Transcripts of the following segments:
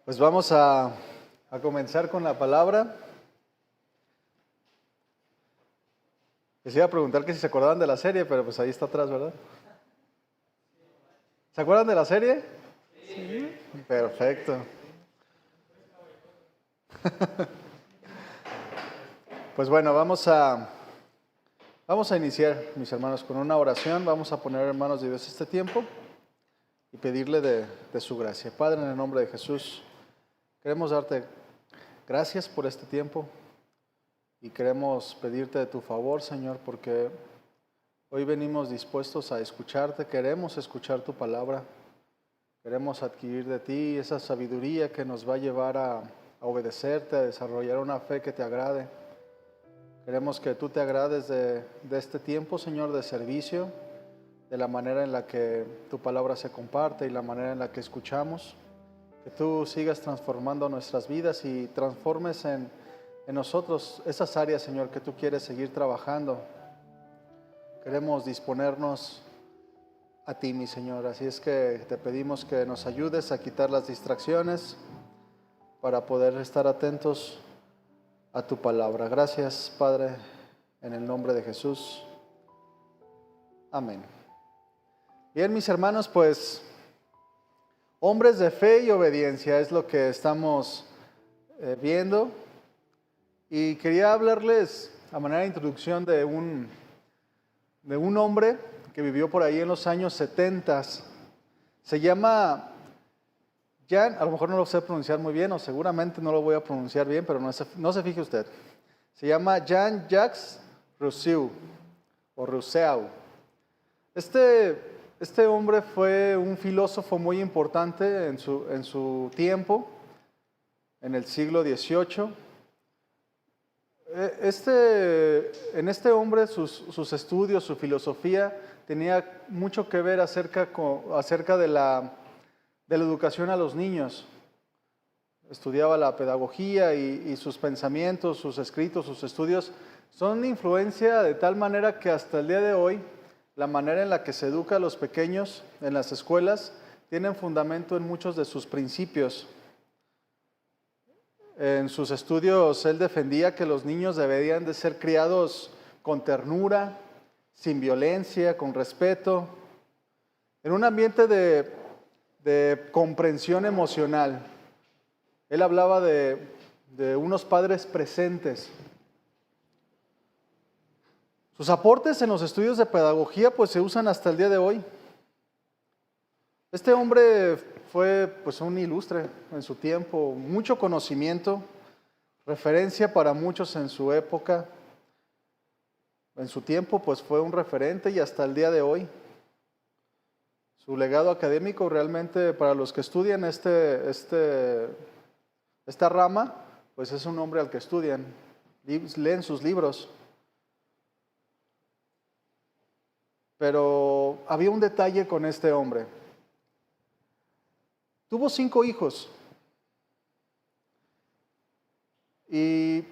Pues vamos a comenzar con la palabra. Les iba a preguntar que si se acordaban de la serie, pero pues ahí está atrás, ¿verdad? ¿Se acuerdan de la serie? Sí. Perfecto. Pues bueno, vamos a iniciar, mis hermanos, con una oración. Vamos a poner en manos de Dios este tiempo y pedirle de su gracia. Padre, en el nombre de Jesús, queremos darte gracias por este tiempo y queremos pedirte de tu favor, Señor, porque hoy venimos dispuestos a escucharte, queremos escuchar tu palabra, queremos adquirir de ti esa sabiduría que nos va a llevar a obedecerte, a desarrollar una fe que te agrade. Queremos que tú te agrades de este tiempo, Señor, de servicio, de la manera en la que tu palabra se comparte y la manera en la que escuchamos. Que tú sigas transformando nuestras vidas y transformes en nosotros esas áreas, Señor, que tú quieres seguir trabajando. Queremos disponernos a ti, mi Señor. Así es que te pedimos que nos ayudes a quitar las distracciones para poder estar atentos a tu palabra. Gracias, Padre, en el nombre de Jesús. Amén. Bien, mis hermanos, pues hombres de fe y obediencia es lo que estamos viendo. Y quería hablarles a manera de introducción de un hombre que vivió por ahí en los años 70. Se llama Jean, a lo mejor no lo sé pronunciar muy bien, o seguramente no lo voy a pronunciar bien, pero no se fije usted. Se llama Jean-Jacques Rousseau, o Rousseau. Este hombre fue un filósofo muy importante en su tiempo, en el siglo XVIII. En este hombre, sus estudios, su filosofía, tenía mucho que ver acerca de la educación a los niños. Estudiaba la pedagogía y sus pensamientos, sus escritos, sus estudios son de influencia de tal manera que hasta el día de hoy, la manera en la que se educa a los pequeños en las escuelas tienen fundamento en muchos de sus principios. En sus estudios él defendía que los niños deberían de ser criados con ternura, sin violencia, con respeto, en un ambiente de comprensión emocional. Él hablaba de unos padres presentes. Sus aportes en los estudios de pedagogía pues se usan hasta el día de hoy. Este hombre fue pues un ilustre en su tiempo, mucho conocimiento, referencia para muchos en su época. En su tiempo pues fue un referente y hasta el día de hoy. Su legado académico realmente para los que estudian esta rama, pues es un hombre al que estudian, leen sus libros. Pero había un detalle con este hombre. Tuvo 5 hijos. Y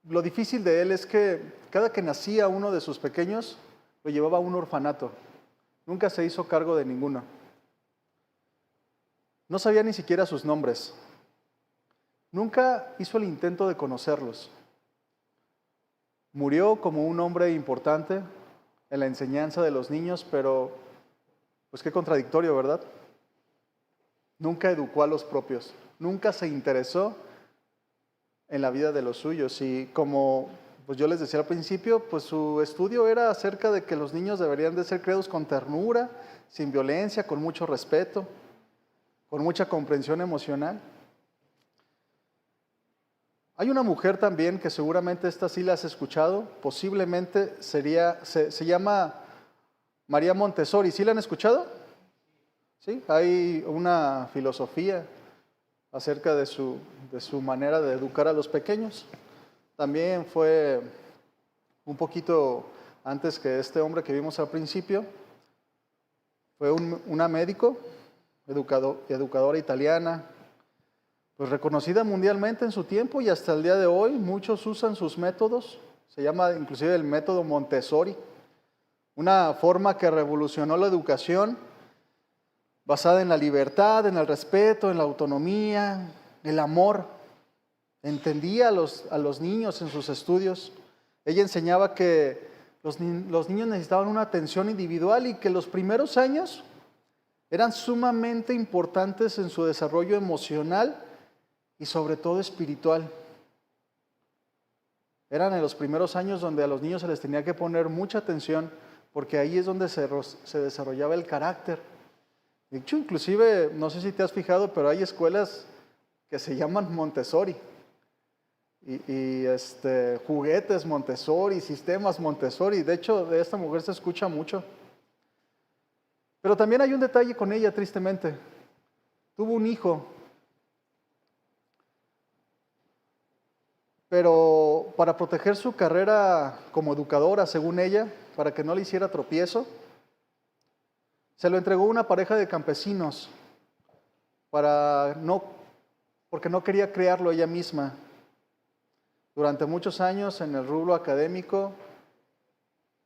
lo difícil de él es que cada que nacía uno de sus pequeños, lo llevaba a un orfanato. Nunca se hizo cargo de ninguno. No sabía ni siquiera sus nombres. Nunca hizo el intento de conocerlos. Murió como un hombre importante en la enseñanza de los niños, pero pues qué contradictorio, ¿verdad? Nunca educó a los propios, nunca se interesó en la vida de los suyos y como pues yo les decía al principio, pues su estudio era acerca de que los niños deberían de ser criados con ternura, sin violencia, con mucho respeto, con mucha comprensión emocional. Hay una mujer también que seguramente esta sí la has escuchado, posiblemente se llama María Montessori. ¿Sí la han escuchado? Sí, hay una filosofía acerca de su manera de educar a los pequeños. También fue un poquito antes que este hombre que vimos al principio. Fue una médico, educadora italiana, pues reconocida mundialmente en su tiempo y hasta el día de hoy muchos usan sus métodos. Se llama inclusive el método Montessori, una forma que revolucionó la educación basada en la libertad, en el respeto, en la autonomía, el amor. Entendía a los niños en sus estudios. Ella enseñaba que los niños necesitaban una atención individual y que los primeros años eran sumamente importantes en su desarrollo emocional y sobre todo espiritual. Eran en los primeros años donde a los niños se les tenía que poner mucha atención porque ahí es donde se desarrollaba el carácter. De hecho, inclusive, no sé si te has fijado, pero hay escuelas que se llaman Montessori. Y juguetes Montessori, sistemas Montessori. De hecho, de esta mujer se escucha mucho. Pero también hay un detalle con ella, tristemente. Tuvo un hijo, pero para proteger su carrera como educadora, según ella, para que no le hiciera tropiezo, se lo entregó a una pareja de campesinos porque no quería criarlo ella misma. Durante muchos años en el rubro académico,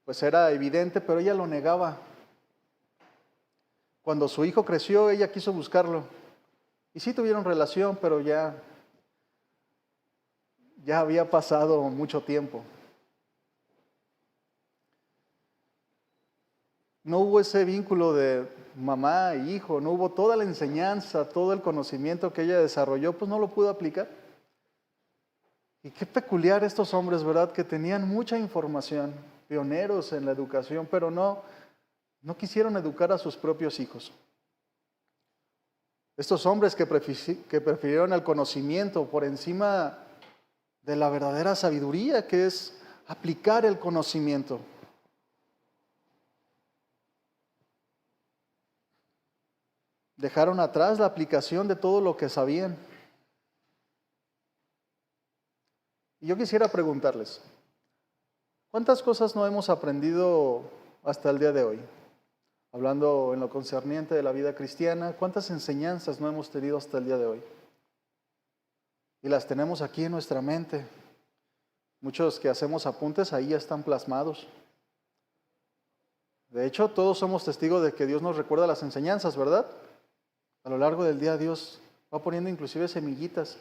pues era evidente, pero ella lo negaba. Cuando su hijo creció, ella quiso buscarlo. Y sí tuvieron relación, pero ya había pasado mucho tiempo. No hubo ese vínculo de mamá e hijo, no hubo toda la enseñanza, todo el conocimiento que ella desarrolló, pues no lo pudo aplicar. Y qué peculiar estos hombres, ¿verdad? Que tenían mucha información, pioneros en la educación, pero no quisieron educar a sus propios hijos. Estos hombres que prefirieron el conocimiento por encima de la verdadera sabiduría, que es aplicar el conocimiento. Dejaron atrás la aplicación de todo lo que sabían. Y yo quisiera preguntarles, ¿cuántas cosas no hemos aprendido hasta el día de hoy? Hablando en lo concerniente de la vida cristiana, ¿cuántas enseñanzas no hemos tenido hasta el día de hoy? Y las tenemos aquí en nuestra mente. Muchos que hacemos apuntes ahí ya están plasmados. De hecho, todos somos testigos de que Dios nos recuerda las enseñanzas, ¿verdad? A lo largo del día Dios va poniendo inclusive semillitas.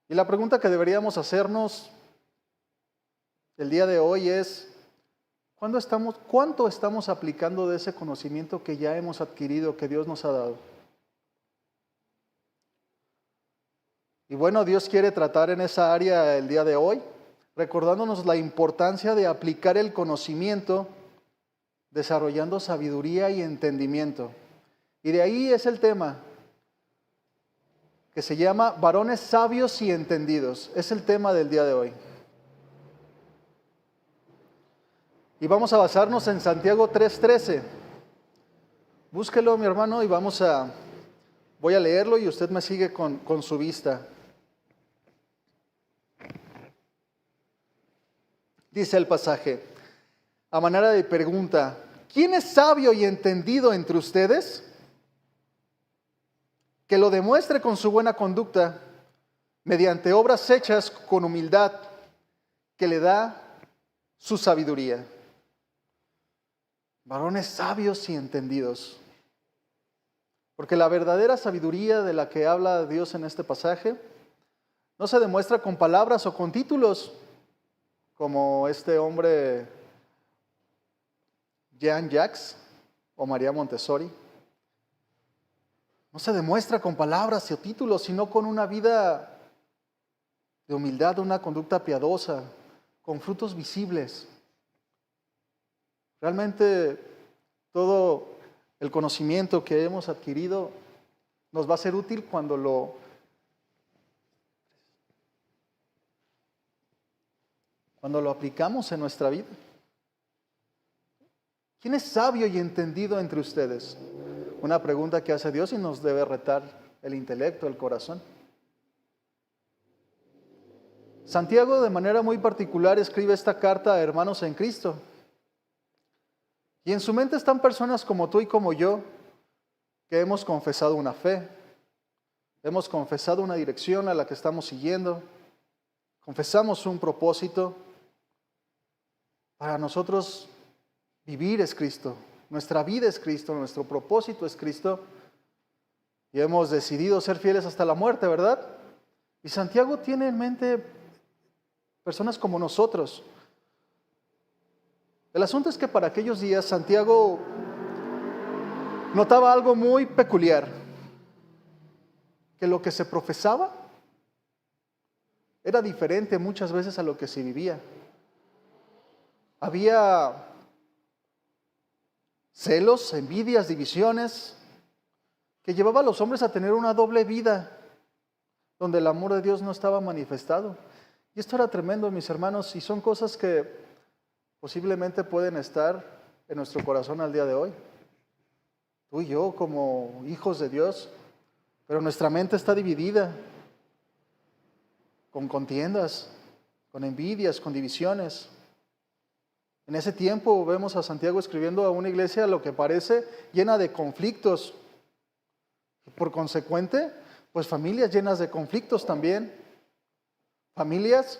Y la pregunta que deberíamos hacernos el día de hoy es, ¿cuánto estamos aplicando de ese conocimiento que ya hemos adquirido, que Dios nos ha dado? Y bueno, Dios quiere tratar en esa área el día de hoy, recordándonos la importancia de aplicar el conocimiento, desarrollando sabiduría y entendimiento. Y de ahí es el tema, que se llama varones sabios y entendidos. Es el tema del día de hoy. Y vamos a basarnos en Santiago 3:13. Búsquelo, mi hermano, y voy a leerlo y usted me sigue con su vista. Dice el pasaje, a manera de pregunta, ¿quién es sabio y entendido entre ustedes? Que lo demuestre con su buena conducta, mediante obras hechas con humildad, que le da su sabiduría. Varones sabios y entendidos. Porque la verdadera sabiduría de la que habla Dios en este pasaje no se demuestra con palabras o con títulos, como este hombre Jean-Jacques o María Montessori. No se demuestra con palabras o títulos, sino con una vida de humildad, una conducta piadosa, con frutos visibles. Realmente todo el conocimiento que hemos adquirido nos va a ser útil cuando lo aplicamos en nuestra vida. ¿Quién es sabio y entendido entre ustedes? Una pregunta que hace Dios y nos debe retar el intelecto, el corazón. Santiago, de manera muy particular, escribe esta carta a hermanos en Cristo. Y en su mente están personas como tú y como yo, que hemos confesado una fe, hemos confesado una dirección a la que estamos siguiendo, confesamos un propósito. Para nosotros, vivir es Cristo, nuestra vida es Cristo, nuestro propósito es Cristo, y hemos decidido ser fieles hasta la muerte, ¿verdad? Y Santiago tiene en mente personas como nosotros. El asunto es que para aquellos días Santiago notaba algo muy peculiar, que lo que se profesaba era diferente muchas veces a lo que se vivía. Había celos, envidias, divisiones, que llevaba a los hombres a tener una doble vida, donde el amor de Dios no estaba manifestado. Y esto era tremendo, mis hermanos, y son cosas que posiblemente pueden estar en nuestro corazón al día de hoy. Tú y yo como hijos de Dios, pero nuestra mente está dividida con contiendas, con envidias, con divisiones. En ese tiempo vemos a Santiago escribiendo a una iglesia lo que parece llena de conflictos. Por consecuente, pues familias llenas de conflictos también. Familias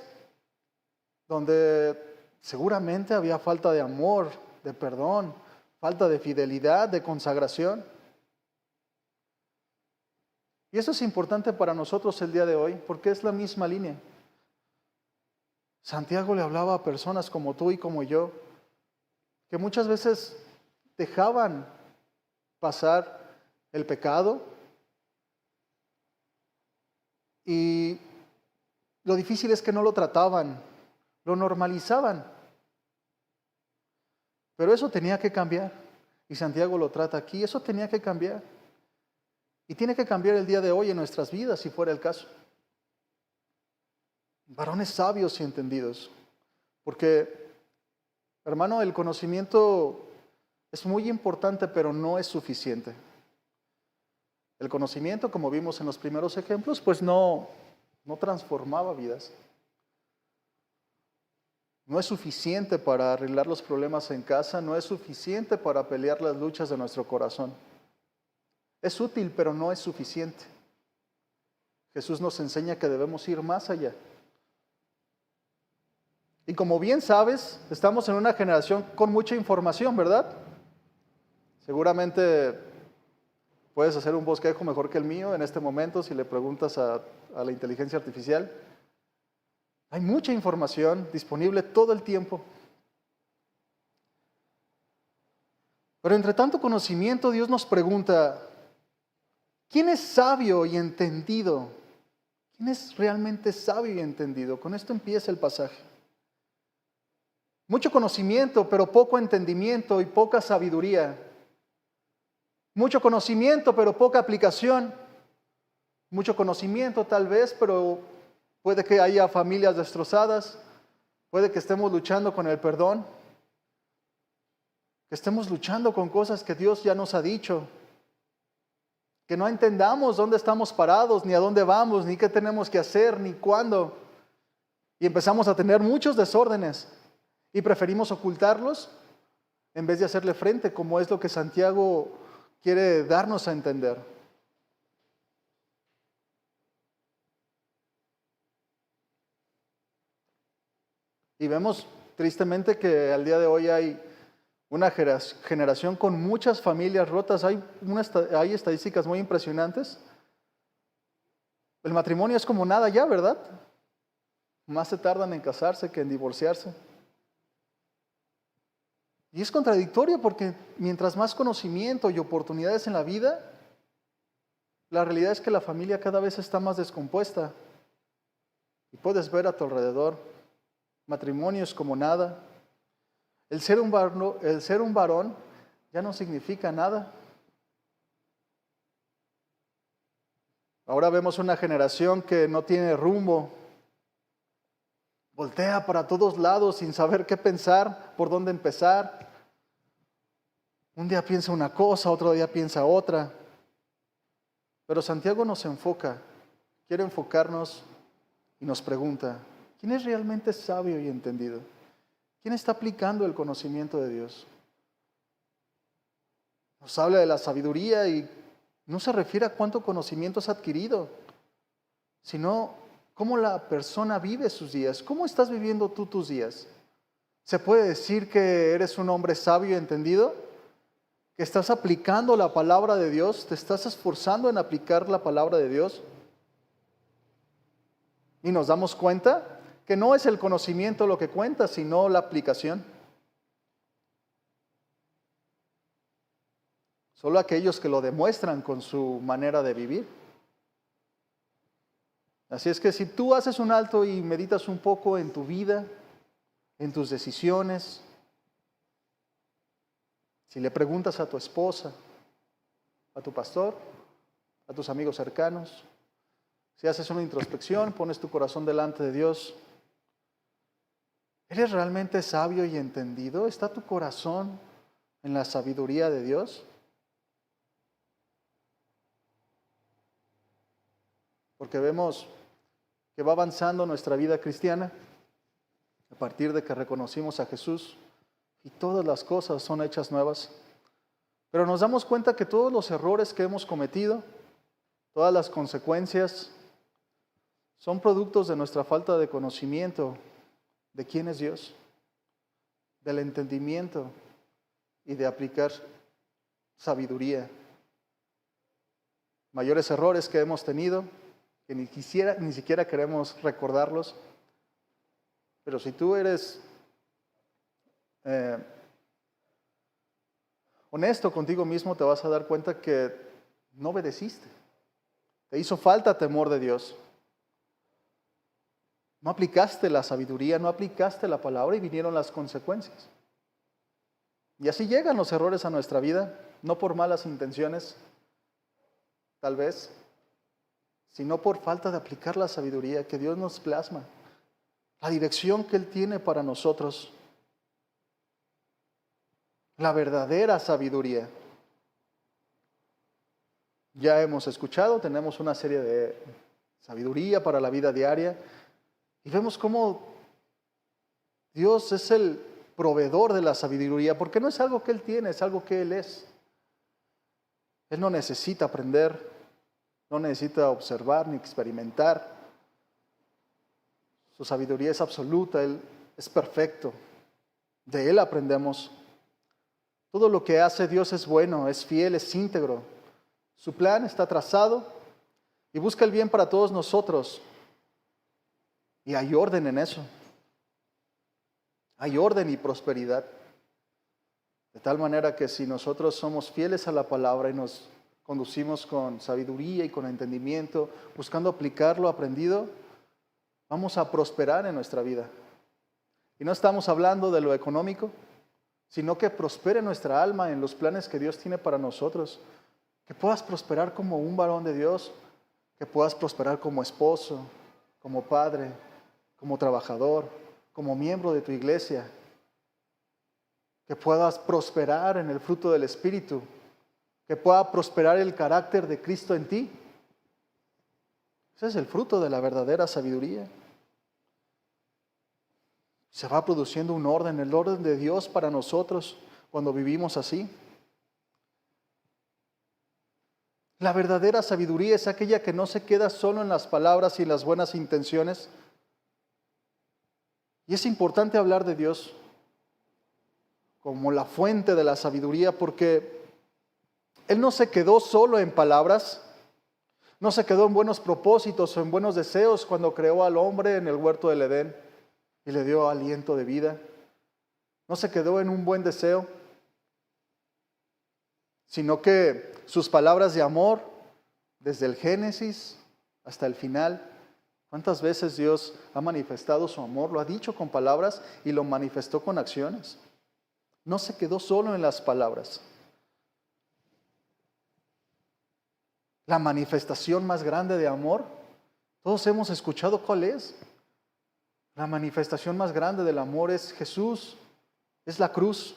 donde seguramente había falta de amor, de perdón, falta de fidelidad, de consagración. Y eso es importante para nosotros el día de hoy, porque es la misma línea. Santiago le hablaba a personas como tú y como yo, que muchas veces dejaban pasar el pecado, y lo difícil es que no lo trataban, lo normalizaban. Pero eso tenía que cambiar, y Santiago lo trata aquí, eso tenía que cambiar. Y tiene que cambiar el día de hoy en nuestras vidas, si fuera el caso. Varones sabios y entendidos. Porque, hermano, el conocimiento es muy importante, pero no es suficiente. El conocimiento, como vimos en los primeros ejemplos, pues no transformaba vidas. No es suficiente para arreglar los problemas en casa, no es suficiente para pelear las luchas de nuestro corazón. Es útil, pero no es suficiente. Jesús nos enseña que debemos ir más allá. Y como bien sabes, estamos en una generación con mucha información, ¿verdad? Seguramente puedes hacer un bosquejo mejor que el mío en este momento si le preguntas a la inteligencia artificial. Hay mucha información disponible todo el tiempo. Pero entre tanto conocimiento, Dios nos pregunta, ¿quién es sabio y entendido? ¿Quién es realmente sabio y entendido? Con esto empieza el pasaje. Mucho conocimiento, pero poco entendimiento y poca sabiduría. Mucho conocimiento, pero poca aplicación. Mucho conocimiento tal vez, pero puede que haya familias destrozadas. Puede que estemos luchando con el perdón. Que estemos luchando con cosas que Dios ya nos ha dicho. Que no entendamos dónde estamos parados, ni a dónde vamos, ni qué tenemos que hacer, ni cuándo. Y empezamos a tener muchos desórdenes. Y preferimos ocultarlos en vez de hacerle frente, como es lo que Santiago quiere darnos a entender. Y vemos tristemente que al día de hoy hay una generación con muchas familias rotas. Hay estadísticas muy impresionantes. El matrimonio es como nada ya, ¿verdad? Más se tardan en casarse que en divorciarse. Y es contradictorio porque mientras más conocimiento y oportunidades en la vida, la realidad es que la familia cada vez está más descompuesta. Y puedes ver a tu alrededor matrimonios como nada. El ser un varón ya no significa nada. Ahora vemos una generación que no tiene rumbo. Voltea para todos lados sin saber qué pensar, por dónde empezar. Un día piensa una cosa, otro día piensa otra. Pero Santiago nos enfoca, quiere enfocarnos y nos pregunta, ¿quién es realmente sabio y entendido? ¿Quién está aplicando el conocimiento de Dios? Nos habla de la sabiduría y no se refiere a cuánto conocimiento has adquirido, sino cómo la persona vive sus días. ¿Cómo estás viviendo tú tus días? ¿Se puede decir que eres un hombre sabio y entendido? que estás aplicando la palabra de Dios, te estás esforzando en aplicar la palabra de Dios. Y nos damos cuenta que no es el conocimiento lo que cuenta, sino la aplicación. Solo aquellos que lo demuestran con su manera de vivir. Así es que si tú haces un alto y meditas un poco en tu vida, en tus decisiones, si le preguntas a tu esposa, a tu pastor, a tus amigos cercanos, si haces una introspección, pones tu corazón delante de Dios, ¿eres realmente sabio y entendido? ¿Está tu corazón en la sabiduría de Dios? Porque vemos que va avanzando nuestra vida cristiana a partir de que reconocimos a Jesús y todas las cosas son hechas nuevas. Pero nos damos cuenta que todos los errores que hemos cometido, todas las consecuencias, son productos de nuestra falta de conocimiento de quién es Dios, del entendimiento y de aplicar sabiduría. Mayores errores que hemos tenido, que ni siquiera queremos recordarlos. Pero si tú eres honesto contigo mismo, te vas a dar cuenta que no obedeciste. Te hizo falta temor de Dios. No aplicaste la sabiduría, no aplicaste la palabra y vinieron las consecuencias. Y así llegan los errores a nuestra vida, no por malas intenciones, tal vez, sino por falta de aplicar la sabiduría que Dios nos plasma, la dirección que Él tiene para nosotros, la verdadera sabiduría. Ya hemos escuchado, tenemos una serie de sabiduría para la vida diaria y vemos cómo Dios es el proveedor de la sabiduría, porque no es algo que Él tiene, es algo que Él es. Él no necesita aprender, no necesita observar ni experimentar. Su sabiduría es absoluta, Él es perfecto. De Él aprendemos. Todo lo que hace Dios es bueno, es fiel, es íntegro. Su plan está trazado y busca el bien para todos nosotros. Y hay orden en eso. Hay orden y prosperidad. De tal manera que si nosotros somos fieles a la palabra y nos conducimos con sabiduría y con entendimiento, buscando aplicar lo aprendido, vamos a prosperar en nuestra vida. Y no estamos hablando de lo económico, sino que prospere nuestra alma en los planes que Dios tiene para nosotros. Que puedas prosperar como un varón de Dios, que puedas prosperar como esposo, como padre, como trabajador, como miembro de tu iglesia. Que puedas prosperar en el fruto del Espíritu, que pueda prosperar el carácter de Cristo en ti. Ese es el fruto de la verdadera sabiduría. Se va produciendo un orden, el orden de Dios para nosotros cuando vivimos así. La verdadera sabiduría es aquella que no se queda solo en las palabras y las buenas intenciones. Y es importante hablar de Dios como la fuente de la sabiduría, porque Él no se quedó solo en palabras, no se quedó en buenos propósitos o en buenos deseos cuando creó al hombre en el huerto del Edén y le dio aliento de vida. No se quedó en un buen deseo, sino que sus palabras de amor, desde el Génesis hasta el final, ¿cuántas veces Dios ha manifestado su amor? Lo ha dicho con palabras y lo manifestó con acciones. No se quedó solo en las palabras. La manifestación más grande de amor, todos hemos escuchado cuál es. La manifestación más grande del amor es Jesús, es la cruz.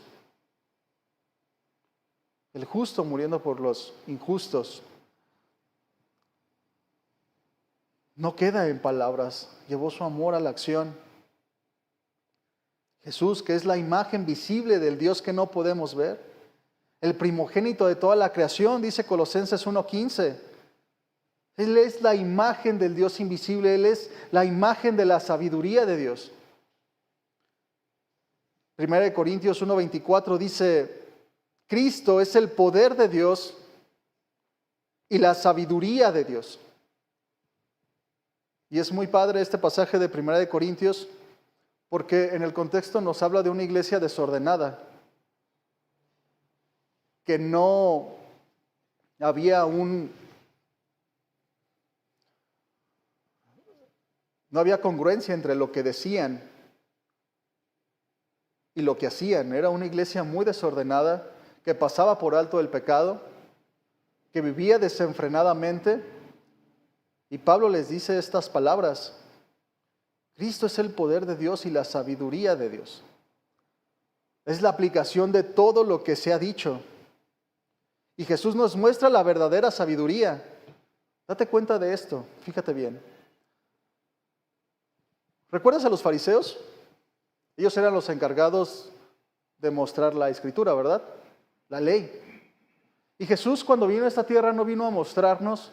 El justo muriendo por los injustos. No queda en palabras, llevó su amor a la acción. Jesús, que es la imagen visible del Dios que no podemos ver, el primogénito de toda la creación, dice Colosenses 1:15. Él es la imagen del Dios invisible, Él es la imagen de la sabiduría de Dios. 1 Corintios 1:24 dice Cristo es el poder de Dios y la sabiduría de Dios. Y es muy padre este pasaje de 1 Corintios, porque en el contexto nos habla de una iglesia desordenada, que no había no había congruencia entre lo que decían y lo que hacían. Era una iglesia muy desordenada, que pasaba por alto el pecado, que vivía desenfrenadamente. Y Pablo les dice estas palabras: Cristo es el poder de Dios y la sabiduría de Dios. Es la aplicación de todo lo que se ha dicho. Y Jesús nos muestra la verdadera sabiduría. Date cuenta de esto, fíjate bien. ¿Recuerdas a los fariseos? Ellos eran los encargados de mostrar la escritura, ¿verdad? La ley. Y Jesús, cuando vino a esta tierra, no vino a mostrarnos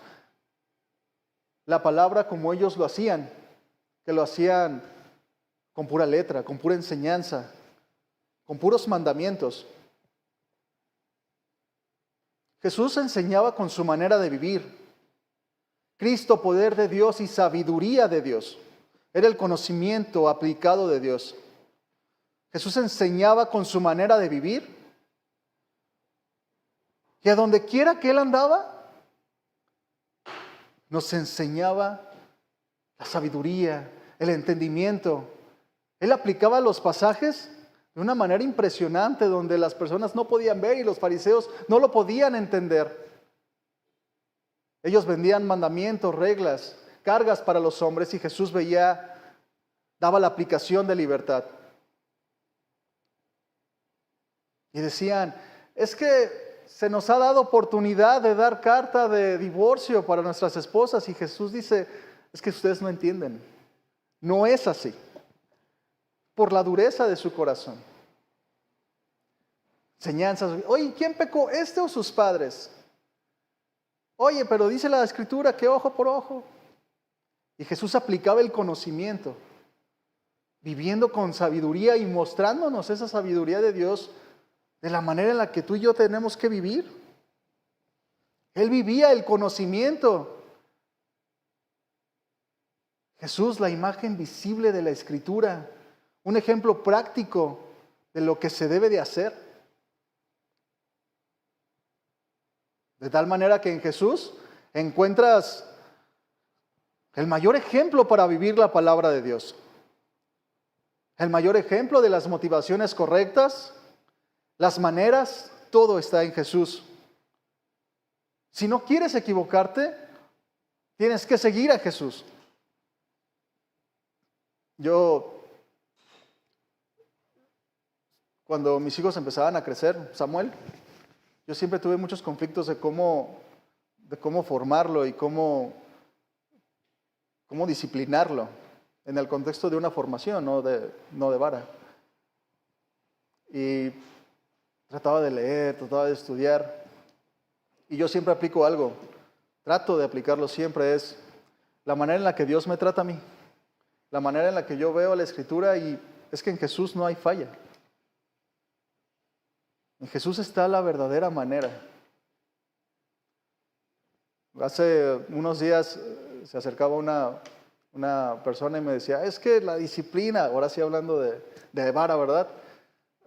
la palabra como ellos lo hacían, que lo hacían con pura letra, con pura enseñanza, con puros mandamientos. Jesús enseñaba con su manera de vivir. Cristo, poder de Dios y sabiduría de Dios. Era el conocimiento aplicado de Dios. Jesús enseñaba con su manera de vivir. Y a donde quiera que Él andaba, nos enseñaba la sabiduría, el entendimiento. Él aplicaba los pasajes de una manera impresionante, donde las personas no podían ver y los fariseos no lo podían entender. Ellos vendían mandamientos, reglas, cargas para los hombres, y Jesús daba la aplicación de libertad. Y decían: es que se nos ha dado oportunidad de dar carta de divorcio para nuestras esposas. Y Jesús dice: es que ustedes no entienden. No es así. Por la dureza de su corazón. Enseñanzas. Oye, ¿quién pecó? ¿Este o sus padres? Oye, pero dice la Escritura que ojo por ojo. Y Jesús aplicaba el conocimiento, viviendo con sabiduría y mostrándonos esa sabiduría de Dios de la manera en la que tú y yo tenemos que vivir. Él vivía el conocimiento. Jesús, la imagen visible de la Escritura, un ejemplo práctico de lo que se debe de hacer. De tal manera que en Jesús encuentras el mayor ejemplo para vivir la palabra de Dios. El mayor ejemplo de las motivaciones correctas, las maneras, todo está en Jesús. Si no quieres equivocarte, tienes que seguir a Jesús. Cuando mis hijos empezaban a crecer, Samuel, yo siempre tuve muchos conflictos de cómo formarlo y cómo disciplinarlo en el contexto de una formación, no de vara. Y trataba de leer, trataba de estudiar. Y yo siempre aplico algo, trato de aplicarlo siempre, es la manera en la que Dios me trata a mí. La manera en la que yo veo la Escritura, y es que en Jesús no hay falla. En Jesús está la verdadera manera. Hace unos días se acercaba una persona y me decía: es que la disciplina, ahora sí hablando de vara, ¿verdad?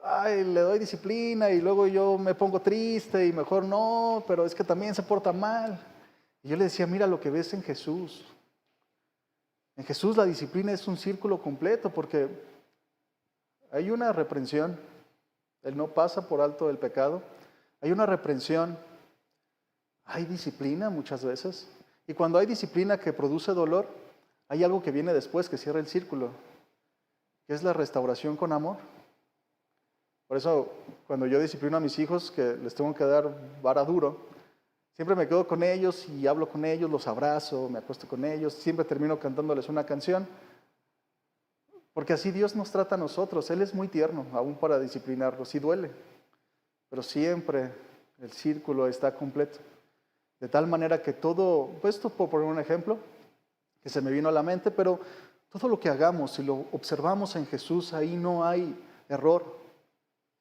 Ay, le doy disciplina y luego yo me pongo triste y mejor no, pero es que también se porta mal. Y yo le decía: mira lo que ves en Jesús. En Jesús la disciplina es un círculo completo, porque hay una reprensión. Él no pasa por alto el pecado. Hay una reprensión. Hay disciplina muchas veces. Y cuando hay disciplina que produce dolor, hay algo que viene después que cierra el círculo, que es la restauración con amor. Por eso, cuando yo disciplino a mis hijos, que les tengo que dar vara duro, siempre me quedo con ellos y hablo con ellos, los abrazo, me acuesto con ellos, siempre termino cantándoles una canción. Porque así Dios nos trata a nosotros. Él es muy tierno, aún para disciplinarlos. Sí duele, pero siempre el círculo está completo. De tal manera que todo, pues esto por poner un ejemplo que se me vino a la mente, pero todo lo que hagamos, si lo observamos en Jesús, ahí no hay error.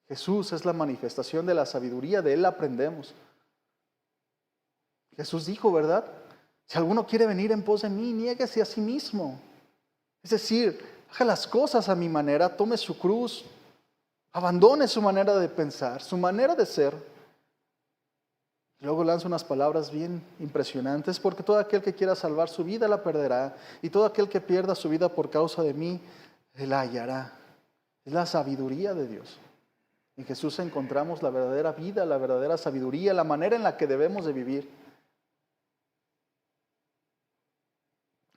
Jesús es la manifestación de la sabiduría, de Él aprendemos. Jesús dijo, ¿verdad? Si alguno quiere venir en pos de mí, niéguese a sí mismo. Es decir, haga las cosas a mi manera, tome su cruz, abandone su manera de pensar, su manera de ser. Y luego lanza unas palabras bien impresionantes, porque todo aquel que quiera salvar su vida la perderá, y todo aquel que pierda su vida por causa de mí, la hallará. Es la sabiduría de Dios. En Jesús encontramos la verdadera vida, la verdadera sabiduría, la manera en la que debemos de vivir.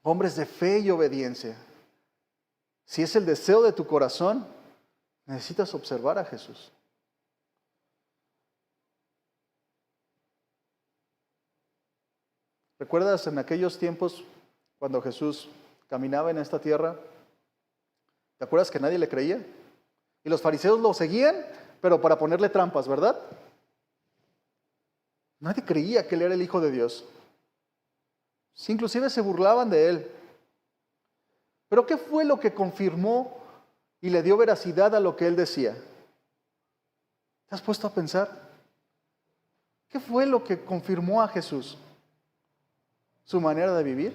Hombres de fe y obediencia. Si es el deseo de tu corazón, necesitas observar a Jesús. ¿Recuerdas en aquellos tiempos cuando Jesús caminaba en esta tierra? ¿Te acuerdas que nadie le creía? Y los fariseos lo seguían, pero para ponerle trampas, ¿verdad? Nadie creía que Él era el Hijo de Dios. Sí, inclusive se burlaban de Él. Pero ¿qué fue lo que confirmó y le dio veracidad a lo que Él decía? ¿Te has puesto a pensar? ¿Qué fue lo que confirmó a Jesús? Su manera de vivir.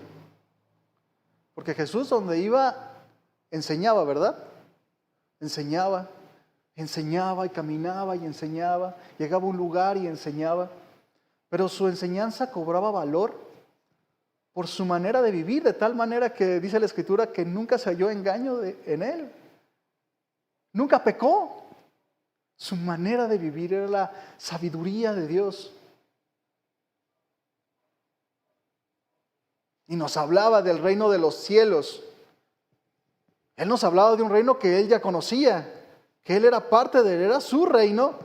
Porque Jesús donde iba, enseñaba, ¿verdad? Enseñaba y caminaba y enseñaba. Llegaba a un lugar y enseñaba. Pero su enseñanza cobraba valor por su manera de vivir, de tal manera que dice la Escritura que nunca se halló engaño en Él. Nunca pecó. Su manera de vivir era la sabiduría de Dios. Y nos hablaba del reino de los cielos. Él nos hablaba de un reino que Él ya conocía, que Él era parte de Él, era su reino,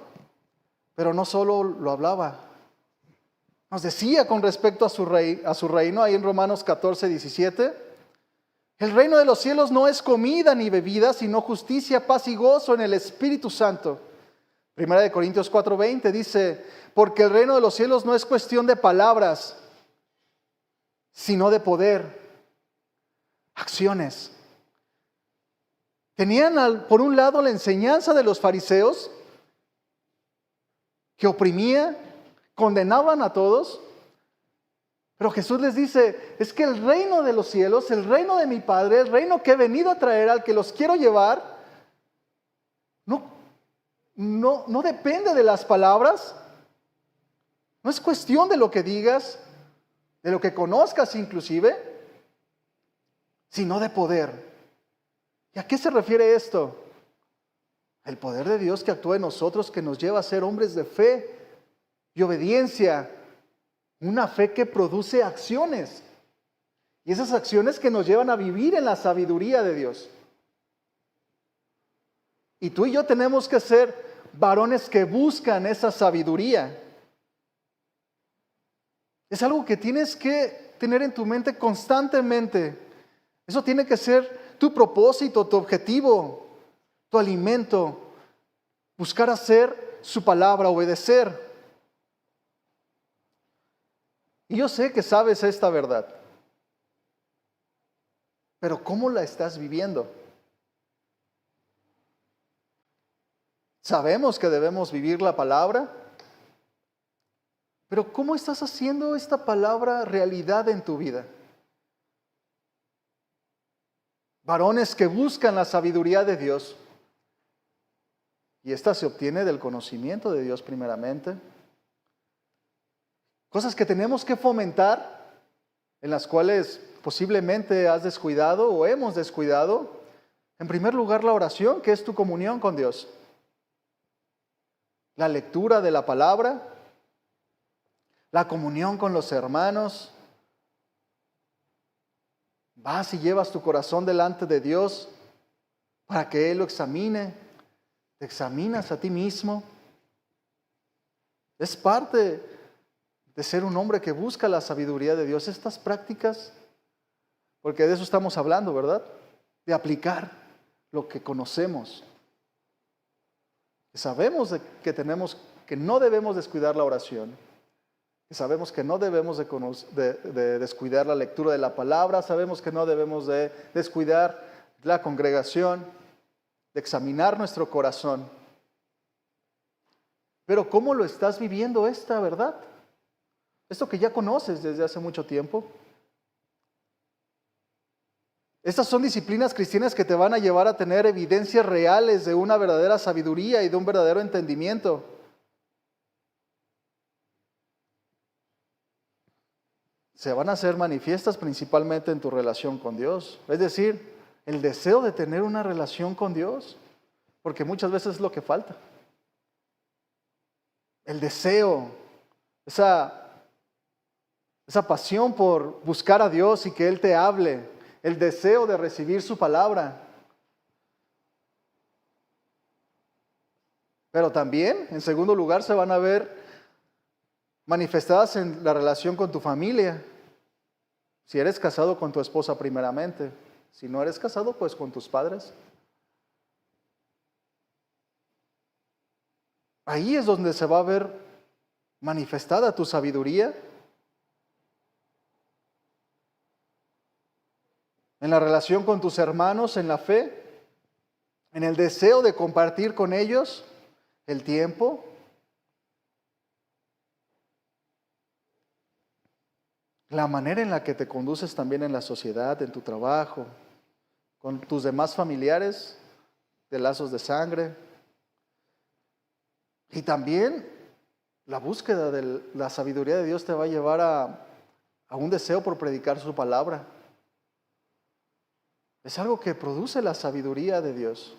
pero no solo lo hablaba. Nos decía con respecto a su reino, ahí en Romanos 14, 17, el reino de los cielos no es comida ni bebida, sino justicia, paz y gozo en el Espíritu Santo. Primera de Corintios 4, 20 dice, porque el reino de los cielos no es cuestión de palabras, sino de poder, acciones. Tenían por un lado la enseñanza de los fariseos, que oprimía, condenaban a todos, pero Jesús les dice, es que el reino de los cielos, el reino de mi Padre, el reino que he venido a traer, al que los quiero llevar, no depende de las palabras, no es cuestión de lo que digas, de lo que conozcas inclusive, sino de poder. ¿Y a qué se refiere esto? El poder de Dios que actúa en nosotros, que nos lleva a ser hombres de fe y obediencia, una fe que produce acciones, y esas acciones que nos llevan a vivir en la sabiduría de Dios. Y tú y yo tenemos que ser varones que buscan esa sabiduría. Es algo que tienes que tener en tu mente constantemente. Eso tiene que ser tu propósito, tu objetivo, tu alimento. Buscar hacer su palabra, obedecer. Y yo sé que sabes esta verdad. Pero ¿cómo la estás viviendo? Sabemos que debemos vivir la palabra, pero ¿cómo estás haciendo esta palabra realidad en tu vida? Varones que buscan la sabiduría de Dios, y esta se obtiene del conocimiento de Dios primeramente. Cosas que tenemos que fomentar, en las cuales posiblemente has descuidado o hemos descuidado. En primer lugar, la oración, que es tu comunión con Dios. La lectura de la palabra, la comunión con los hermanos. Vas y llevas tu corazón delante de Dios para que Él lo examine. Te examinas a ti mismo. Es parte de ser un hombre que busca la sabiduría de Dios. Estas prácticas, porque de eso estamos hablando, ¿verdad? De aplicar lo que conocemos. Sabemos que no debemos descuidar la oración. Sabemos que no debemos de descuidar la lectura de la palabra. Sabemos que no debemos de descuidar la congregación, de examinar nuestro corazón. Pero ¿cómo lo estás viviendo esta verdad? Esto que ya conoces desde hace mucho tiempo. Estas son disciplinas cristianas que te van a llevar a tener evidencias reales de una verdadera sabiduría y de un verdadero entendimiento. Se van a hacer manifiestas principalmente en tu relación con Dios. Es decir, el deseo de tener una relación con Dios, porque muchas veces es lo que falta. El deseo, esa pasión por buscar a Dios y que Él te hable, el deseo de recibir su palabra. Pero también, en segundo lugar, se van a ver manifestadas en la relación con tu familia. Si eres casado, con tu esposa primeramente. Si no eres casado, pues con tus padres. Ahí es donde se va a ver manifestada tu sabiduría. En la relación con tus hermanos, en la fe, en el deseo de compartir con ellos el tiempo. La manera en la que te conduces también en la sociedad, en tu trabajo, con tus demás familiares, de lazos de sangre. Y también la búsqueda de la sabiduría de Dios te va a llevar a un deseo por predicar su palabra. Es algo que produce la sabiduría de Dios.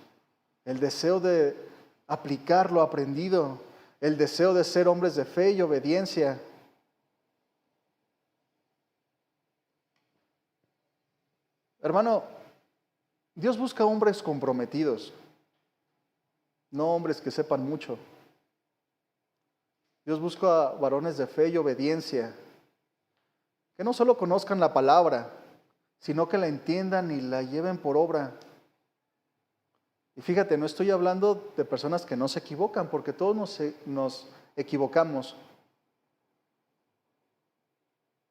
El deseo de aplicar lo aprendido, el deseo de ser hombres de fe y obediencia. Hermano, Dios busca hombres comprometidos, no hombres que sepan mucho. Dios busca varones de fe y obediencia, que no solo conozcan la palabra, sino que la entiendan y la lleven por obra. Y fíjate, no estoy hablando de personas que no se equivocan, porque todos nos equivocamos.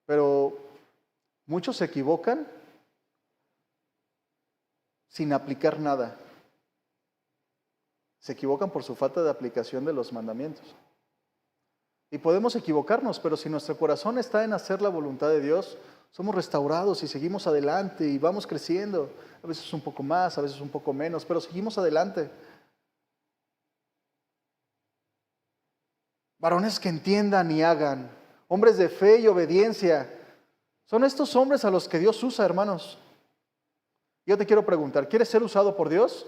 Pero muchos se equivocan sin aplicar nada. Se equivocan por su falta de aplicación de los mandamientos. Y podemos equivocarnos, pero si nuestro corazón está en hacer la voluntad de Dios, somos restaurados y seguimos adelante y vamos creciendo. A veces un poco más, a veces un poco menos, pero seguimos adelante. Varones que entiendan y hagan, hombres de fe y obediencia. Son estos hombres a los que Dios usa, hermanos. Yo te quiero preguntar, ¿quieres ser usado por Dios?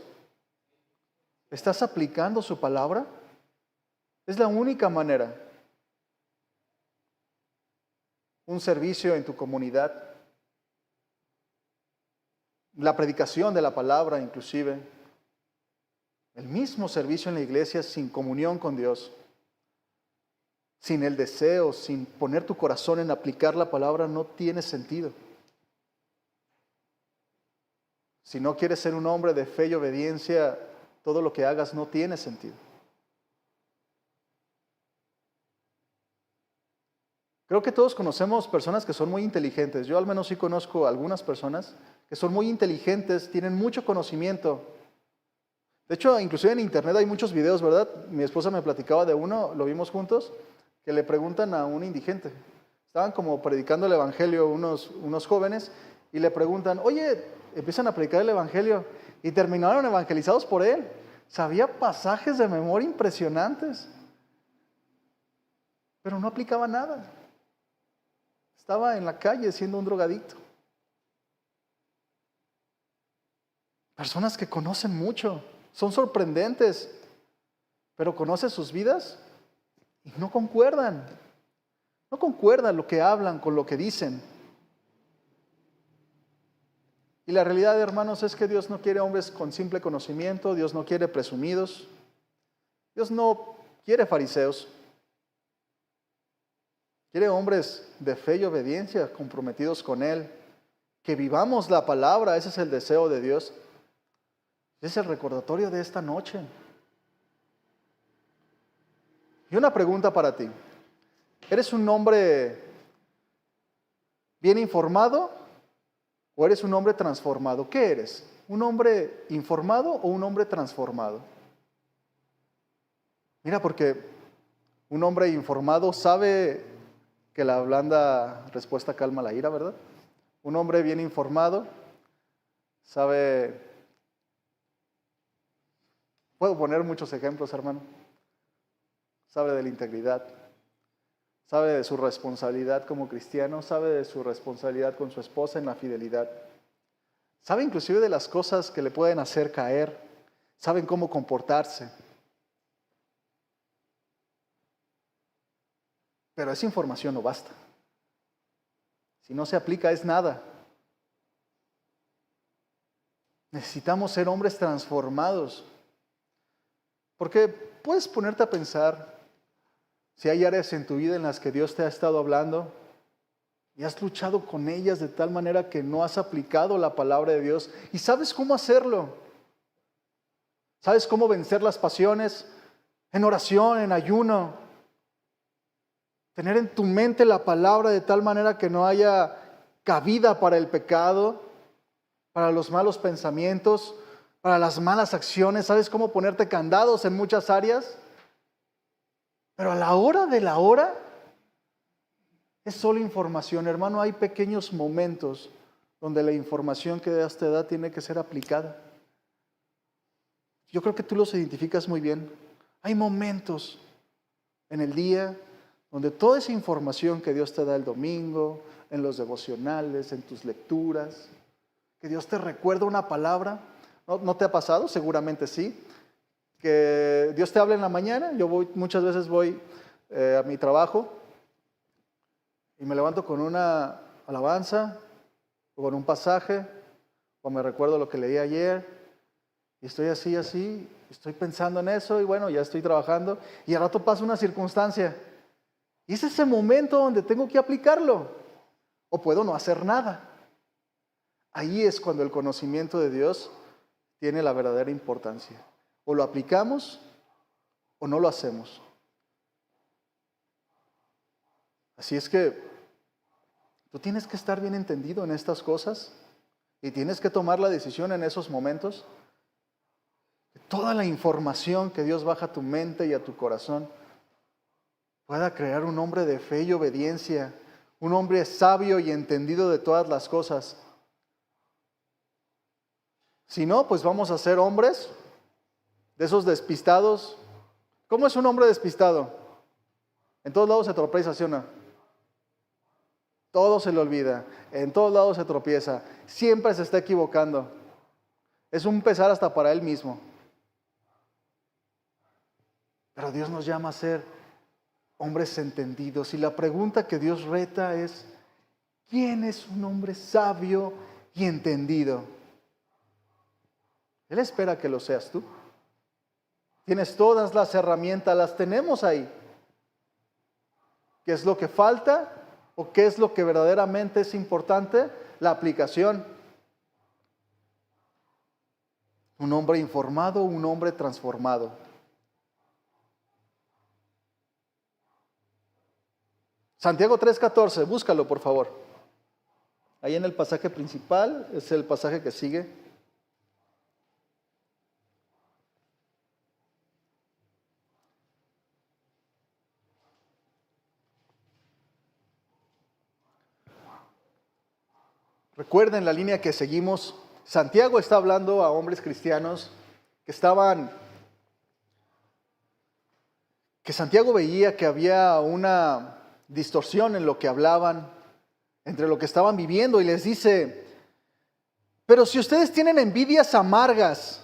¿Estás aplicando su palabra? Es la única manera. Un servicio en tu comunidad, la predicación de la palabra inclusive, el mismo servicio en la iglesia sin comunión con Dios, sin el deseo, sin poner tu corazón en aplicar la palabra, no tiene sentido. Si no quieres ser un hombre de fe y obediencia, todo lo que hagas no tiene sentido. Creo que todos conocemos personas que son muy inteligentes. Yo al menos sí conozco algunas personas que son muy inteligentes, tienen mucho conocimiento. De hecho, inclusive en internet hay muchos videos, ¿verdad? Mi esposa me platicaba de uno, lo vimos juntos, que le preguntan a un indigente. Estaban como predicando el evangelio unos jóvenes y le preguntan, oye, empiezan a predicar el evangelio y terminaron evangelizados por él. Sabía pasajes de memoria impresionantes, pero no aplicaba nada. Estaba en la calle siendo un drogadicto. Personas que conocen mucho, son sorprendentes, pero conoces sus vidas y no concuerdan. No concuerdan lo que hablan con lo que dicen. Y la realidad, hermanos, es que Dios no quiere hombres con simple conocimiento, Dios no quiere presumidos, Dios no quiere fariseos. Quiere hombres de fe y obediencia, comprometidos con Él, que vivamos la palabra, ese es el deseo de Dios. Es el recordatorio de esta noche. Y una pregunta para ti. ¿Eres un hombre bien informado o eres un hombre transformado? ¿Qué eres? ¿Un hombre informado o un hombre transformado? Mira, porque Un hombre informado sabe que la blanda respuesta calma la ira, ¿verdad? Un hombre bien informado sabe... Puedo poner muchos ejemplos, hermano. Sabe de la integridad, sabe de su responsabilidad como cristiano, sabe de su responsabilidad con su esposa en la fidelidad. Sabe inclusive de las cosas que le pueden hacer caer, saben cómo comportarse. Pero esa información no basta. Si no se aplica es nada. Necesitamos ser hombres transformados. Porque puedes ponerte a pensar si hay áreas en tu vida en las que Dios te ha estado hablando y has luchado con ellas de tal manera que no has aplicado la palabra de Dios y sabes cómo hacerlo. Sabes cómo vencer las pasiones en oración, en ayuno. Tener en tu mente la palabra de tal manera que no haya cabida para el pecado, para los malos pensamientos, para las malas acciones. ¿Sabes cómo ponerte candados en muchas áreas? Pero a la hora de la hora es solo información. Hermano, hay pequeños momentos donde la información que Dios te da tiene que ser aplicada. Yo creo que tú los identificas muy bien. Hay momentos en el día donde toda esa información que Dios te da el domingo, en los devocionales, en tus lecturas, que Dios te recuerda una palabra. ¿No te ha pasado? Seguramente sí. Que Dios te habla en la mañana. Yo muchas veces voy a mi trabajo y me levanto con una alabanza o con un pasaje o me recuerdo lo que leí ayer y estoy así, estoy pensando en eso y bueno, ya estoy trabajando y al rato pasa una circunstancia y es ese momento donde tengo que aplicarlo o puedo no hacer nada. Ahí es cuando el conocimiento de Dios tiene la verdadera importancia. O lo aplicamos o no lo hacemos. Así es que tú tienes que estar bien entendido en estas cosas y tienes que tomar la decisión en esos momentos. Toda la información que Dios baja a tu mente y a tu corazón pueda crear un hombre de fe y obediencia, un hombre sabio y entendido de todas las cosas. Si no, pues vamos a ser hombres de esos despistados. ¿Cómo es un hombre despistado? En todos lados se tropieza, ¿sí o no? Todo se le olvida, en todos lados se tropieza, siempre se está equivocando. Es un pesar hasta para él mismo. Pero Dios nos llama a ser hombres entendidos. Y la pregunta que Dios reta es, ¿quién es un hombre sabio y entendido? Él espera que lo seas tú. Tienes todas las herramientas, las tenemos ahí. ¿Qué es lo que falta o qué es lo que verdaderamente es importante? La aplicación. Un hombre informado, un hombre transformado. Santiago 3:14, búscalo por favor. Ahí en el pasaje principal, es el pasaje que sigue. Recuerden la línea que seguimos. Santiago está hablando a hombres cristianos que Santiago veía que había una distorsión en lo que hablaban, entre lo que estaban viviendo, y les dice, pero si ustedes tienen envidias amargas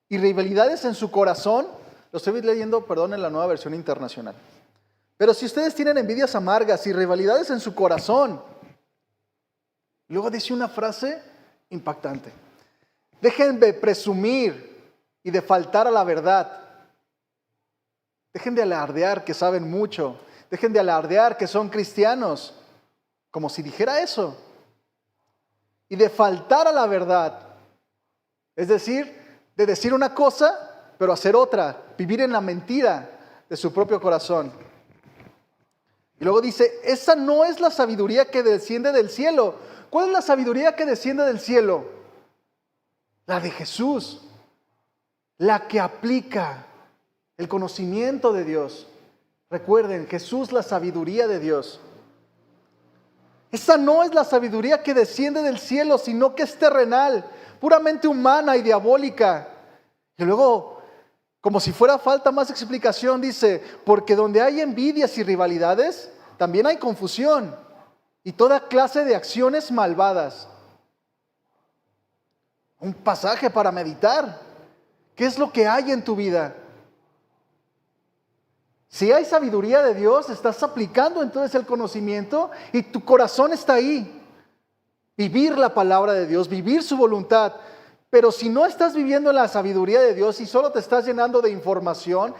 y rivalidades en su corazón, lo estoy leyendo, perdón, en la Nueva Versión Internacional, pero si ustedes tienen envidias amargas y rivalidades en su corazón, luego dice una frase impactante. Dejen de presumir y de faltar a la verdad. Dejen de alardear que saben mucho. Dejen de alardear que son cristianos. Como si dijera eso. Y de faltar a la verdad. Es decir, de decir una cosa, pero hacer otra. Vivir en la mentira de su propio corazón. Y luego dice, esa no es la sabiduría que desciende del cielo. ¿Cuál es la sabiduría que desciende del cielo? La de Jesús, la que aplica el conocimiento de Dios. Recuerden, Jesús, la sabiduría de Dios. Esa no es la sabiduría que desciende del cielo, sino que es terrenal, puramente humana y diabólica. Y luego, como si fuera falta más explicación, dice, porque donde hay envidias y rivalidades, también hay confusión y toda clase de acciones malvadas. Un pasaje para meditar. ¿Qué es lo que hay en tu vida? Si hay sabiduría de Dios, estás aplicando entonces el conocimiento y tu corazón está ahí. Vivir la palabra de Dios, vivir su voluntad. Pero si no estás viviendo la sabiduría de Dios y solo te estás llenando de información,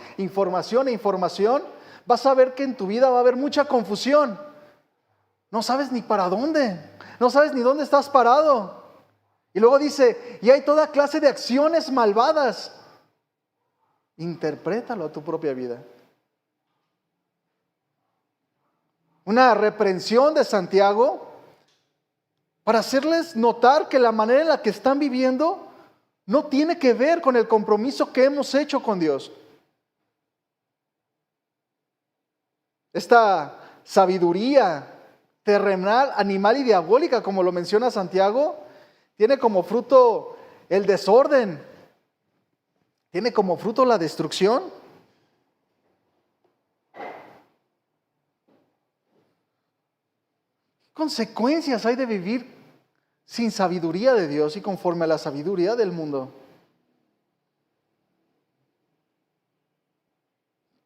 vas a ver que en tu vida va a haber mucha confusión. No sabes ni para dónde, no sabes ni dónde estás parado. Y luego dice, y hay toda clase de acciones malvadas. Interprétalo a tu propia vida. Una reprensión de Santiago para hacerles notar que la manera en la que están viviendo no tiene que ver con el compromiso que hemos hecho con Dios. Esta sabiduría terrenal, animal y diabólica, como lo menciona Santiago, tiene como fruto el desorden, tiene como fruto la destrucción. ¿Qué consecuencias hay de vivir sin sabiduría de Dios y conforme a la sabiduría del mundo?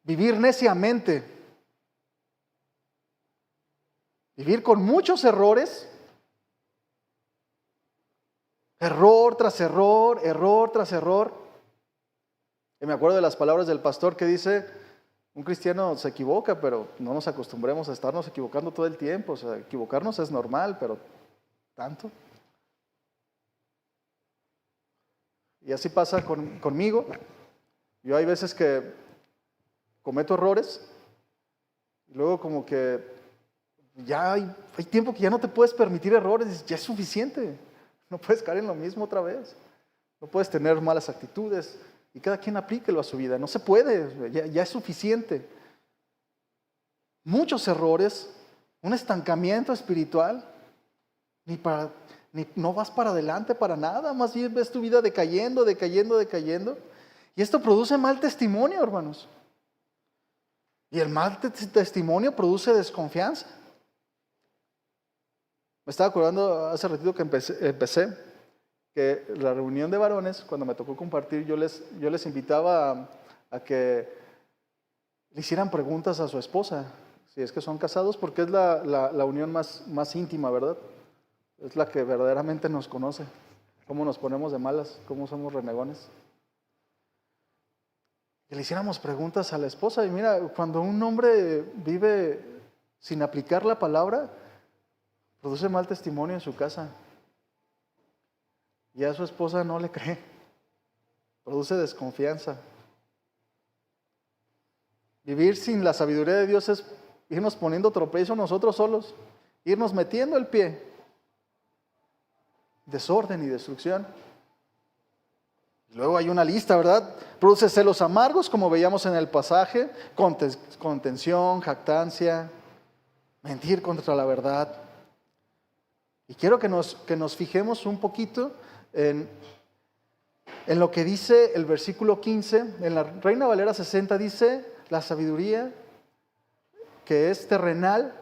Vivir neciamente, vivir con muchos errores, error tras error, error tras error. Y me acuerdo de las palabras del pastor que dice, un cristiano se equivoca, pero no nos acostumbremos a estarnos equivocando todo el tiempo. O sea, equivocarnos es normal, pero ¿tanto? Y así pasa conmigo. Yo hay veces que cometo errores y luego como que ya hay tiempo que ya no te puedes permitir errores, ya es suficiente. No puedes caer en lo mismo otra vez. No puedes tener malas actitudes y cada quien aplíquelo a su vida. No se puede, ya es suficiente. Muchos errores, un estancamiento espiritual, no vas para adelante para nada, más bien ves tu vida decayendo. Y esto produce mal testimonio, hermanos. Y el mal testimonio produce desconfianza. Me estaba acordando hace ratito que empecé que la reunión de varones, cuando me tocó compartir, yo les invitaba a que le hicieran preguntas a su esposa, si es que son casados, porque es la unión más íntima, ¿verdad? Es la que verdaderamente nos conoce, cómo nos ponemos de malas, cómo somos renegones. Que le hiciéramos preguntas a la esposa, y mira, cuando un hombre vive sin aplicar la palabra, produce mal testimonio en su casa. Y a su esposa no le cree. Produce desconfianza. Vivir sin la sabiduría de Dios es irnos poniendo tropiezo nosotros solos, irnos metiendo el pie. Desorden y destrucción. Luego hay una lista, ¿verdad? Produce celos amargos, como veíamos en el pasaje, contención, jactancia, mentir contra la verdad. Y quiero que nos fijemos un poquito en lo que dice el versículo 15. En la Reina Valera 60 dice, la sabiduría que es terrenal,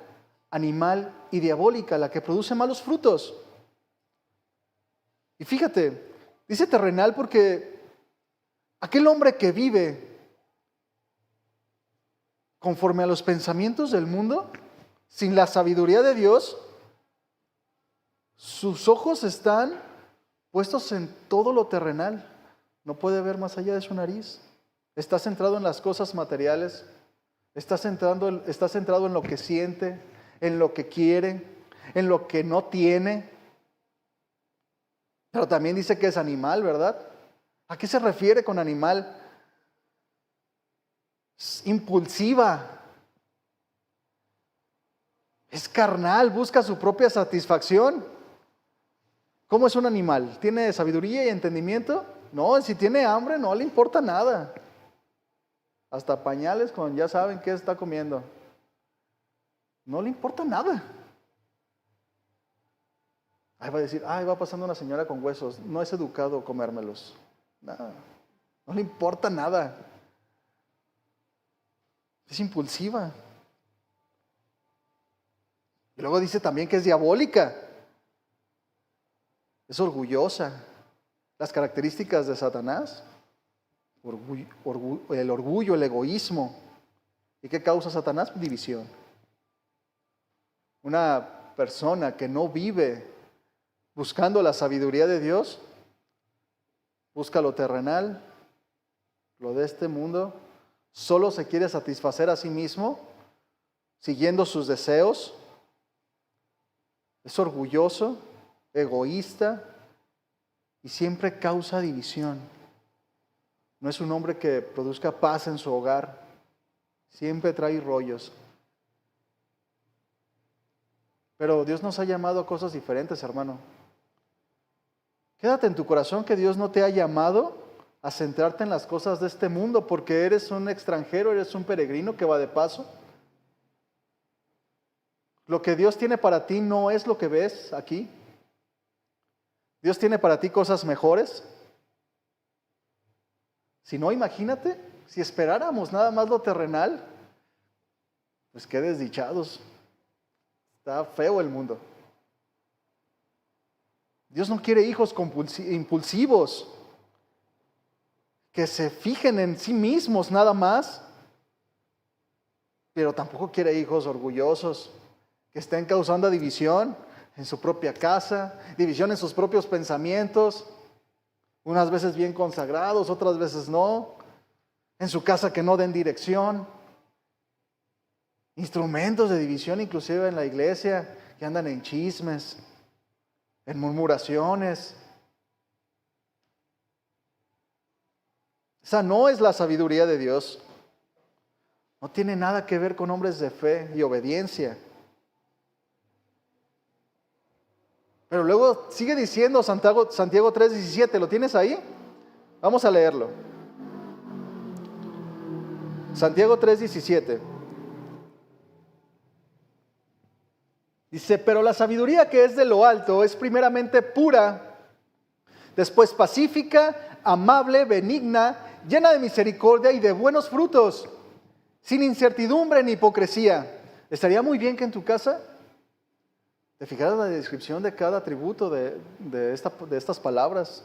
animal y diabólica, la que produce malos frutos. Y fíjate, dice terrenal porque aquel hombre que vive conforme a los pensamientos del mundo, sin la sabiduría de Dios, sus ojos están puestos en todo lo terrenal. No puede ver más allá de su nariz. Está centrado en las cosas materiales. Está centrado en lo que siente, en lo que quiere, en lo que no tiene. Pero también dice que es animal, ¿verdad? ¿A qué se refiere con animal? Es impulsiva. Es carnal, busca su propia satisfacción. ¿Cómo es un animal? ¿Tiene sabiduría y entendimiento? No, si tiene hambre no le importa nada. hasta pañales con ya saben qué está comiendo. No le importa nada. Ahí va a decir, va pasando una señora con huesos, no es educado comérmelos. Nada, no le importa nada. Es impulsiva. Y luego dice también que es diabólica. Es orgullosa. Las características de Satanás: el orgullo, el egoísmo. ¿Y qué causa Satanás? División. Una persona que no vive buscando la sabiduría de Dios, busca lo terrenal, lo de este mundo, solo se quiere satisfacer a sí mismo, siguiendo sus deseos, es orgulloso, egoísta y siempre causa división. No es un hombre que produzca paz en su hogar, siempre trae rollos. Pero Dios nos ha llamado a cosas diferentes, hermano. Quédate en tu corazón que Dios no te ha llamado a centrarte en las cosas de este mundo porque eres un extranjero, eres un peregrino que va de paso. Lo que Dios tiene para ti no es lo que ves aquí. Dios tiene para ti cosas mejores. Si no, imagínate, si esperáramos nada más lo terrenal, pues qué desdichados. Está feo el mundo. Dios no quiere hijos impulsivos, que se fijen en sí mismos nada más, pero tampoco quiere hijos orgullosos, que estén causando división en su propia casa, división en sus propios pensamientos, unas veces bien consagrados, otras veces no, en su casa que no den dirección, instrumentos de división inclusive en la iglesia, que andan en chismes, en murmuraciones. Esa no es la sabiduría de Dios. No tiene nada que ver con hombres de fe y obediencia. Pero luego sigue diciendo Santiago 3:17, ¿lo tienes ahí? Vamos a leerlo. Santiago 3:17. Dice, pero la sabiduría que es de lo alto es primeramente pura, después pacífica, amable, benigna, llena de misericordia y de buenos frutos, sin incertidumbre ni hipocresía. Estaría muy bien que en tu casa te fijaras la descripción de cada atributo de estas palabras.